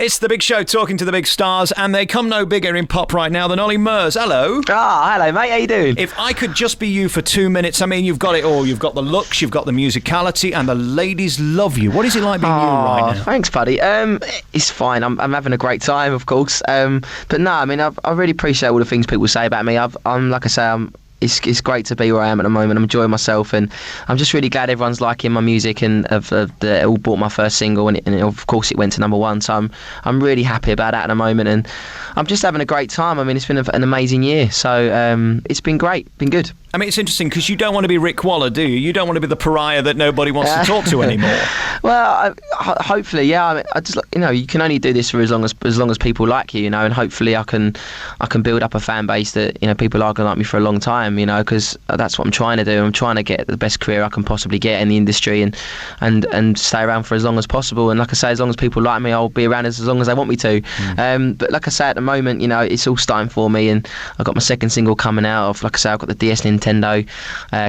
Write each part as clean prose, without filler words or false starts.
It's The Big Show, talking to the big stars, and they come no bigger in pop right now than Olly Murs. Hello. Hello, mate. How you doing? If I could just be you for 2 minutes, I mean, you've got it all. You've got the looks, you've got the musicality, and the ladies love you. What is it like being you right now? Thanks, buddy. It's fine. I'm having a great time, of course. But no, I mean, I really appreciate all the things people say about me. I'm like I say, It's great to be where I am at the moment. I'm enjoying myself, and I'm just really glad everyone's liking my music and have all bought my first single, and of course it went to #1. So I'm really happy about that at the moment, and I'm just having a great time. I mean, it's been an amazing year, so it's been great, been good. I mean, it's interesting because you don't want to be Rick Waller, do you? You don't want to be the pariah that nobody wants to talk to anymore. Well, hopefully, yeah. I mean, I just, you can only do this for as long as people like you, and hopefully I can build up a fan base that people are going to like me for a long time, because that's what I'm trying to do. I'm trying to get the best career I can possibly get in the industry and stay around for as long as possible. And like I say, as long as people like me, I'll be around as long as they want me to. But like I say, at the moment, it's all starting for me, and I've got my second single coming out. Like I say, I've got the DS Nintendo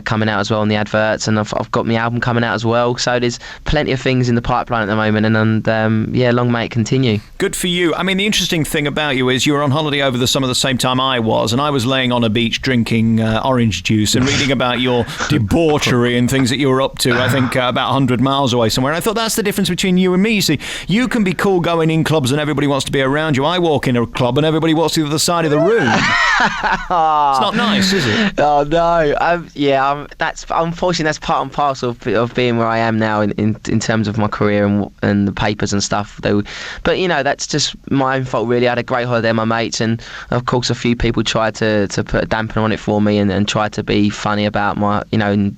coming out as well on the adverts, and I've got my album coming out as well. So there's plenty of things in the pipeline at the moment, and long may it continue. Good for you. I mean, the interesting thing about you is you were on holiday over the summer the same time I was, and I was laying on a beach drinking orange juice and reading about your debauchery and things that you were up to, I think about 100 miles away somewhere. And I thought that's the difference between you and me. You see, you can be cool going in clubs and everybody wants to be around you. I walk in a club and everybody walks to the other side of the room. It's not nice, is it? Oh no. That's unfortunately that's part and parcel of being where I am now in terms of my career and the papers and stuff. But that's just my own fault really. I had a great holiday with my mates, and of course a few people tried to put a dampener on it for me and tried to be funny about my and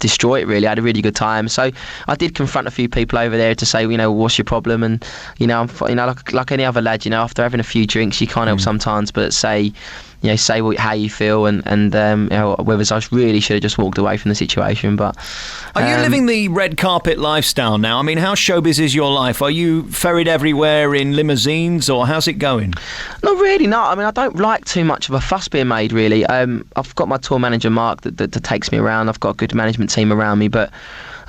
destroy it really. I had a really good time, so I did confront a few people over there to say, what's your problem? And I'm like any other lad, after having a few drinks you can't help sometimes but say how you feel, and whether I really should have just walked away from the situation. But are you living the red carpet lifestyle now? I mean, how showbiz is your life? Are you ferried everywhere in limousines, or how's it going? Not really, no. I mean, I don't like too much of a fuss being made, really. I've got my tour manager, Mark, that takes me around. I've got a good management team around me, but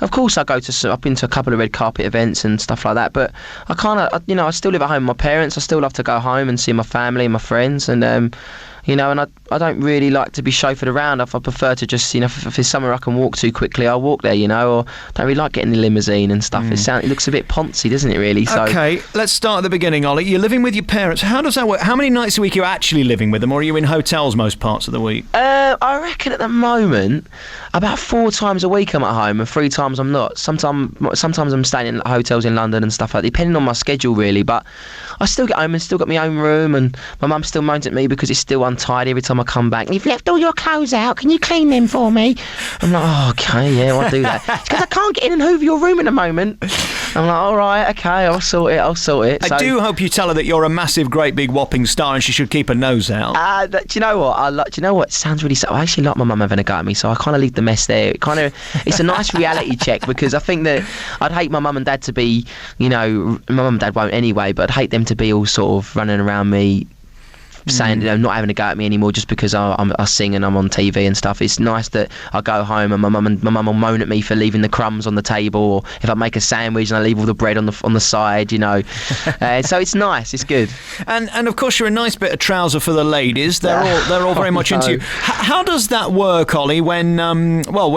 of course I've been to a couple of red carpet events and stuff like that, but I I still live at home with my parents. I still love to go home and see my family and my friends, and and I don't really like to be chauffeured around. If I prefer to just, if there's somewhere I can walk to quickly, I'll walk there, or I don't really like getting the limousine and stuff. It looks a bit poncy, doesn't it, really? So. Okay, let's start at the beginning, Olly. You're living with your parents. How does that work? How many nights a week are you actually living with them, or are you in hotels most parts of the week? I reckon at the moment, about 4 times a week I'm at home, and 3 times I'm not. Sometimes I'm staying in hotels in London and stuff like that, depending on my schedule, really. But I still get home and still got my own room, and my mum still moans at me because it's still untidy every time I come back. You've left all your clothes out, can you clean them for me? I'm like, oh, okay, yeah, I'll do that. It's because I can't get in and hoover your room at the moment. I'm like, all right, okay, I'll sort it. I do hope you tell her that you're a massive, great, big, whopping star and she should keep her nose out. Do you know what? Do you know what? It sounds really sad. I actually like my mum having a go at me, so I kind of leave the mess there. It's a nice reality check, because I think that I'd hate my mum and dad to be, my mum and dad won't anyway, but I'd hate them to be all sort of running around me saying, not having a go at me anymore just because I sing and I'm on TV and stuff. It's nice that I go home and my mum will moan at me for leaving the crumbs on the table, or if I make a sandwich and I leave all the bread on the side, so it's nice, it's good. And of course you're a nice bit of trouser for the ladies. They're all very much into you. How does that work, Olly, when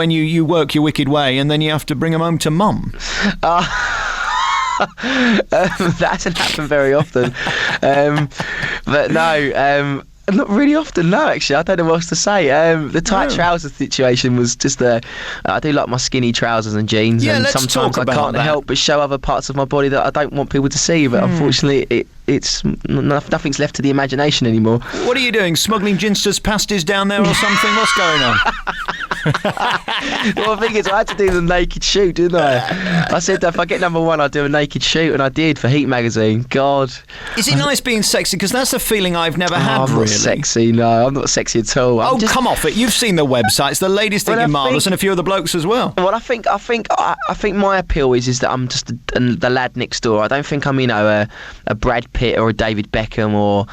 you work your wicked way and then you have to bring them home to mum? That hasn't happened very often, but no, not really often, no, actually. I don't know what else to say. The tight trousers situation was just I do like my skinny trousers and jeans, and sometimes I can't help but show other parts of my body that I don't want people to see, but unfortunately it's nothing's left to the imagination anymore. What are you doing, smuggling ginsters pasties down there or something? What's going on? Well, the thing is, I had to do the naked shoot, didn't I? I said that if I get #1 I'd do a naked shoot, and I did for Heat magazine. God, is it nice being sexy? Because that's a feeling I've never had. I'm really. Not sexy. No, I'm not sexy at all. Come off it. You've seen the websites. The ladies think you're marvellous, and a few of the blokes as well. Well, I think my appeal is that I'm just the lad next door. I don't think I'm a Brad Pitt or a David Beckham or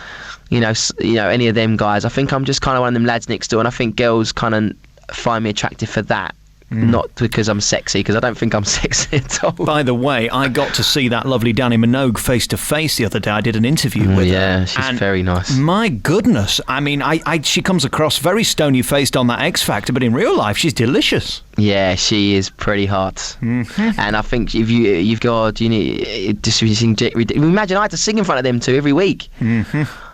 any of them guys. I think I'm just kind of one of them lads next door, and I think girls kind of find me attractive for that not because I'm sexy, because I don't think I'm sexy at all. By the way, I got to see that lovely Kylie Minogue face to face the other day. I did an interview with her. Yeah, she's very nice. My goodness, I mean, she comes across very stony faced on that X Factor, but in real life, she's delicious. Yeah, she is pretty hot. And I think if you've got, you need just imagine I had to sing in front of them two every week.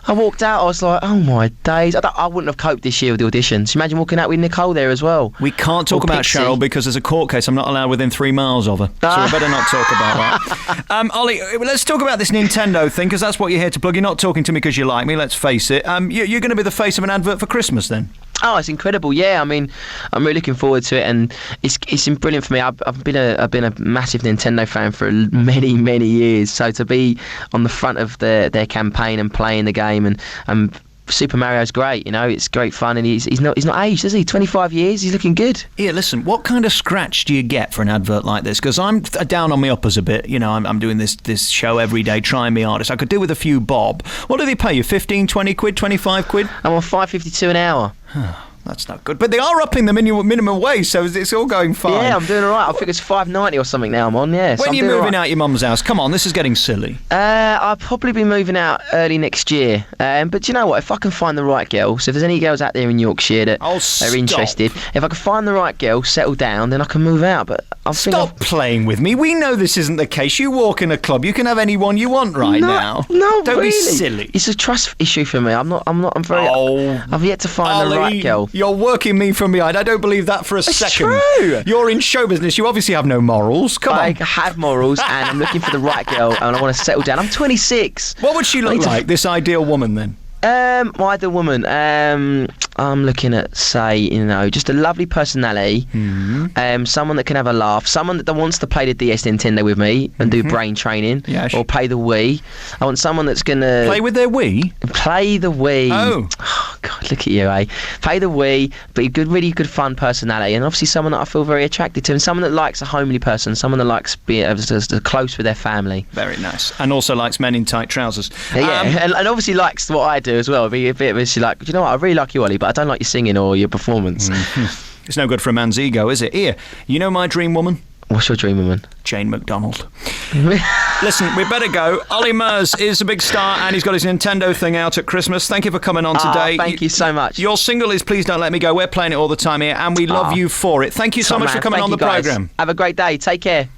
I walked out, I was like, oh my days. I wouldn't have coped this year with the auditions. Imagine walking out with Nicole there as well. We can't talk about Pixie. Cheryl because there's a court case. I'm not allowed within 3 miles of her. So we better not talk about that. Ollie, let's talk about this Nintendo thing, because that's what you're here to plug. You're not talking to me because you like me, let's face it. You're going to be the face of an advert for Christmas then? Oh, it's incredible! Yeah, I mean, I'm really looking forward to it, and it's been brilliant for me. I've been a massive Nintendo fan for many years. So to be on the front of their campaign and playing the game, and Super Mario's great. You know, it's great fun, and he's not aged, is he? 25 years, he's looking good. Yeah, listen, what kind of scratch do you get for an advert like this? Because I'm down on my uppers a bit. You know, I'm doing this show every day, trying my hardest. I could do with a few bob. What do they pay you? 15, 20 quid, 25 quid? I'm on $5.52 an hour. That's not good. But they are upping the minimum wage, so it's all going fine. Yeah, I'm doing all right. I think it's $5.90 or something now I'm on, yeah. When are you moving out your mum's house? Come on, this is getting silly. I'll probably be moving out early next year. But you know what? If I can find the right girl, so if there's any girls out there in Yorkshire that are interested, if I can find the right girl, settle down, then I can move out. But Stop playing with me. We know this isn't the case. You walk in a club, you can have anyone you want now. No, Don't really. be silly. It's a trust issue for me. I've yet to find the right girl. You're working me from behind. I don't believe that for a second. True. You're in show business. You obviously have no morals. Come I on. have morals, and I'm looking for the right girl, and I want to settle down. I'm 26. What would she look like, this ideal woman, then? My ideal woman. I'm looking at, say, just a lovely personality. Someone that can have a laugh. Someone that wants to play the DS Nintendo with me and do brain training, or play the Wii. I want someone that's gonna play with their Wii. Play the Wii. Oh God, look at you, eh? Play the Wii, but a really good, fun personality, and obviously someone that I feel very attracted to, and someone that likes a homely person, someone that likes being close with their family. Very nice, and also likes men in tight trousers. And obviously likes what I do as well. Be a bit of she's like, you know what? I really like you, Ollie, but I don't like your singing or your performance. It's no good for a man's ego, is it? Here, you know my dream woman? What's your dream woman? Jane McDonald. Listen, we better go. Olly Murs is a big star, and he's got his Nintendo thing out at Christmas. Thank you for coming on today. Thank you so much. Your single is Please Don't Let Me Go. We're playing it all the time here, and we love you for it. Thank you so much for coming on the programme. Have a great day. Take care.